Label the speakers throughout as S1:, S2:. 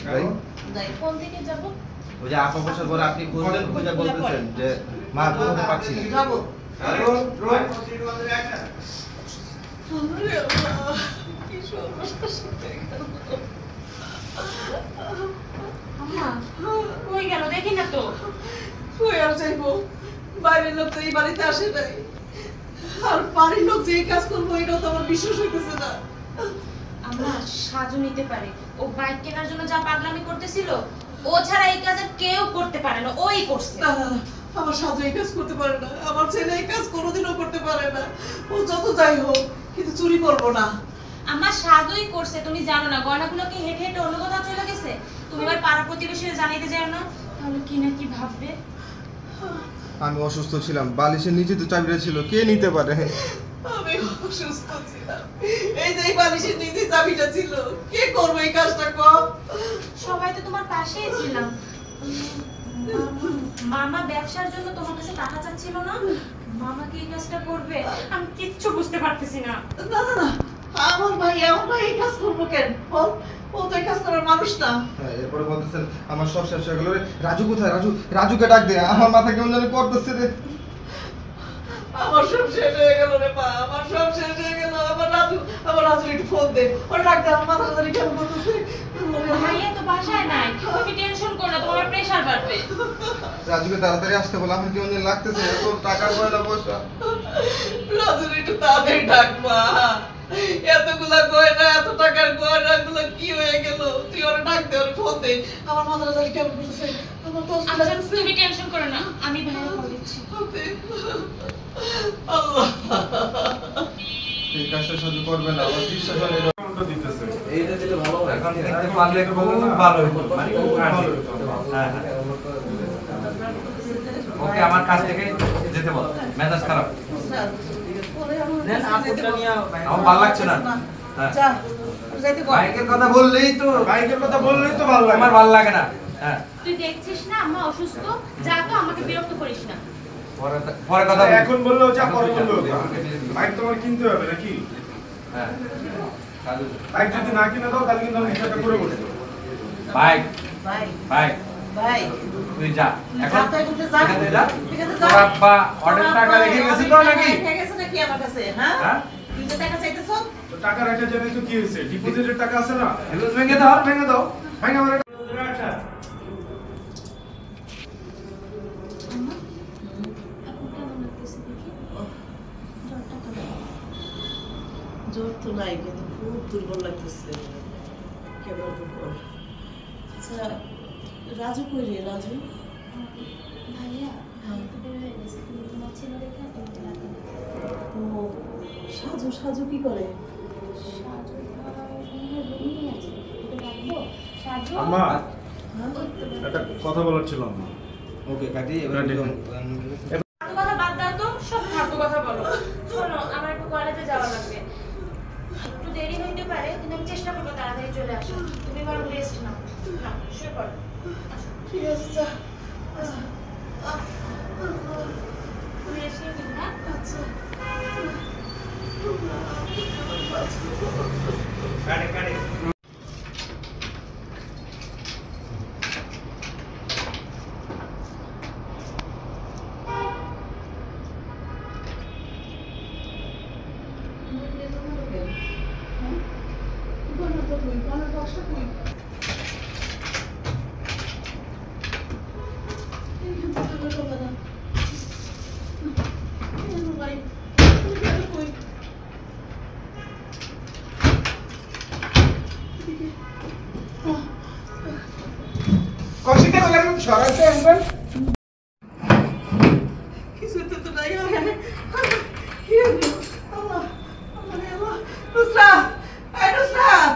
S1: যাই
S2: যাই কোন দিকে যাব?
S1: ওই যে আপা বছর পর আপনি খুঁজলেন খুঁজে বলতেছেন যে মা কোথাও পাচ্ছি না।
S2: যাব
S1: রোল রোল
S2: কি সর্বনাশ হয়ে গেল। আম্মা কই গেল দেখি না তো।
S3: কই আর যাইবো, বাইরের লোক তো এই বাড়িতে আসে নাই, আর বাড়ির লোক যে এই কাজ করবো এটাও তো আমার বিশ্বাস হইতেছে না।
S2: আম্মা সাজু নিতে পারে, ও বাইক কেনার জন্য যা পাগলামি করতেছিল ও ছাড়া এই কাজ আর কেউ করতে পারে না, ওই করছে।
S3: না না না, আমার সাজু এই কাজ করতে পারে না, আমার ছেলে এই কাজ কোনোদিনও করতে পারে না। ও যত যাই হোক কিন্তু চুরি করবো না।
S2: আমার সাজুই করছে, তুমি জানো না গয়নাগুলো কি হেঁটে হেঁটে অন্য কোথাও চলে গেছে। তুমি এবার পাড়া প্রতিবেশীরা জানাইতে যাও না, তাহলে কি না কি ভাববে।
S4: আমি অসুস্থ ছিলাম, বালিশের নিচে তো চাবিটা ছিল, কে নিতে পারে?
S3: আমি অসুস্থ ছিলাম, এই যে এই বালিশের নিচে চাবিটা ছিল, কে করবে এই কাজটা কম?
S2: সবাই তো তোমার পাশেই ছিলাম। মামা ব্যবসার জন্য তোমার কাছে টাকা চাচ্ছিল না, মামা কি এই কাজটা করবে? আমি কিচ্ছু বুঝতে পারতেছি না।
S3: না না না, আমার ভাই এই কাজ করবো কেন বল? ও তো এই কাজ করার মানুষ না।
S4: হ্যাঁ, এরপরে বলতেছেন আমার সব শেষ হয়ে গেল রে। রাজু কোথায়? রাজুকে ডাক দে, আমার মাথা কেমন জানি করতেছে রে।
S3: আমার সব শেষ হয়ে গেল রে মা, আমার সব শেষ হয়ে গেল। আমার রাজু একটু ফোন দে, ওর ডাক দে, আমার মাথা জানি কেমন করতেছে।
S2: ভাইয়া তো বাসায় নাই, তুমি টেনশন করো না, তোমার প্রেসার বাড়বে।
S4: রাজুকে তাড়াতাড়ি আসতে বলে, আমার কেমন জানি লাগতেছে, এত টাকার পয়সা পয়সা।
S3: রাজুর একটু তাড়াতাড়ি ডাক মা, এতগুলা গয়না, এত টাকার গয়না গুলো কি হয়ে গেল? তুই ওরা ডাক দে, ওর ফোন দে, আমার মাথা জানি কেমন করতেছে, আমার তো অস্থির
S2: আচ্ছা
S3: লাগতেছে।
S2: তুমি টেনশন করো না, আমি ভাইয়া কল দিচ্ছি।
S3: আল্লাহ,
S4: এই কাজটা সাজু করবে না, আমার বিশ্বাস হয় না।
S1: এইটা দিলে ভালো হয়। এখন দেখতে পারলে খুব ভালো হইতো, মানে খুব ভালো হইতো। হ্যাঁ হ্যাঁ ওকে আমার কাছ থেকে যেতে বল, মেজাজ খারাপ। আমার ভালো লাগছে না। হ্যাঁ
S3: যা, যাইতে কর।
S1: বাইকের কথা বললেই তো ভালো লাগে, আমার ভালো লাগে না। হ্যাঁ
S2: তুই দেখছিস না আম্মা অসুস্থ, যা তো আমাকে বিরক্ত করিস না।
S1: পরে কথা বলবো।
S5: এখন বললেও যা, পরে বললেও যা। বাইক তোমার কিনতে হবে নাকি?
S1: হ্যাঁ
S5: বাইক যদি না কিনে দাও তাহলে কিন্তু আমি টাকা করে বসবো।
S1: বাইক
S3: ভাই
S1: বাইক
S3: ভাই
S1: তুই যা এখন,
S3: যা, তুই এখান থেকে যা।
S1: এখান থেকে যা।
S3: এখান থেকে যা।
S1: তোর আব্বা অনেক টাকা রেখে গেছে তো নাকি?
S3: রেখে গেছে নাকি আমার কাছে? হ্যাঁ,
S1: হ্যাঁ
S3: তুই যে টাকা চাইতেছ,
S5: তো টাকা রাখা জানে তো কি হয়েছে? ডিপোজিটের টাকা আছে না?
S1: এগুলো ভেঙে দাও।
S5: ভেঙে দাও, ভেঙে আমার
S2: আম্মা এখন কেমন লাগতেছে দেখি? জ্বরটা কেমন?
S3: জ্বর তো নাই কিন্তু খুব দুর্বল লাগতেছে, কেবল দুর্বল। আচ্ছা রাজু কই রে? রাজু
S2: ভাইয়া ভাইয়া তো বের হয়ে গেছে, তুমি তোমার ছেলে রেখে তুমি রাখো।
S3: ও, সাজু কি করে?
S2: সাজু রুমই আছে, ওকে ডাকবো। সাজু
S5: আম্মা
S3: হ্যাঁ?
S5: একটা কথা বলার ছিল আম্মা।
S4: ওকে কাটি এবার।
S2: ফালতু কথা বাদ দাও তো, সব ফালতু কথা বলো। শোনো আমার একটু কলেজে যাওয়া লাগবে, একটু দেরি হইতে পারে কিন্তু আমি চেষ্টা করবো তাড়াতাড়ি চলে আসো। তুমি বরং রেস্ট নাও, নাও শুয়ে পড়ো। আসো
S3: ঠিক আছে, যা।
S2: তুমি রেস্ট নিয়ে নিও, হ্যাঁ?
S3: আচ্ছা।
S5: কষিতে গেলাম সরাইতে একবার।
S3: কিছুতে তো নাই। কি হলো? আল্লাহ, আল্লাহ রে আল্লাহ। নুসরাত, এই নুসরাত,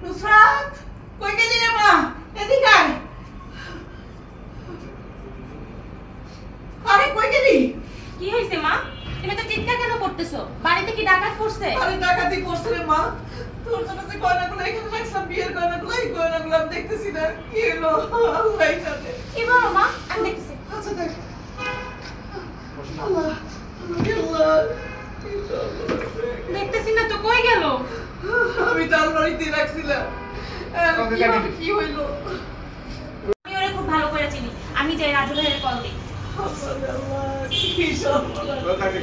S3: নুসরাত, কই গেলি রে মা? এদিকে আয়। আরে কই গেলি?
S2: কি হয়েছে মা? তুমি তো চিৎকার কেন করতেছো? বাড়িতে কি ডাকাত পড়ছে?
S3: আরে ডাকাতি করছে রে মা। তোর জন্য যে গয়নাগুলো এখানে রাখছিলাম, বিয়ের গয়নাগুলো, এই গয়নাগুলো আমি দেখতেছি না। কি হলো? আল্লাহ জানে।
S2: কি বলো মা? আমি দেখতেছি।
S3: আচ্ছা দেখ। আল্লাহ, আল্লাহ, কি সর্বনাশ হয়ে গেল।
S2: দেখতেছি না তো, কই গেল?
S3: আমি তো আলমারিতে রাখছিলাম, কিভাবে কি হইলো?
S2: আমি ওরে খুব ভালো করে চিনি। আমি যাই রাজু ভাইয়ের কল দিই।
S3: আল্লাহ, কি সব বলা।
S5: থাকে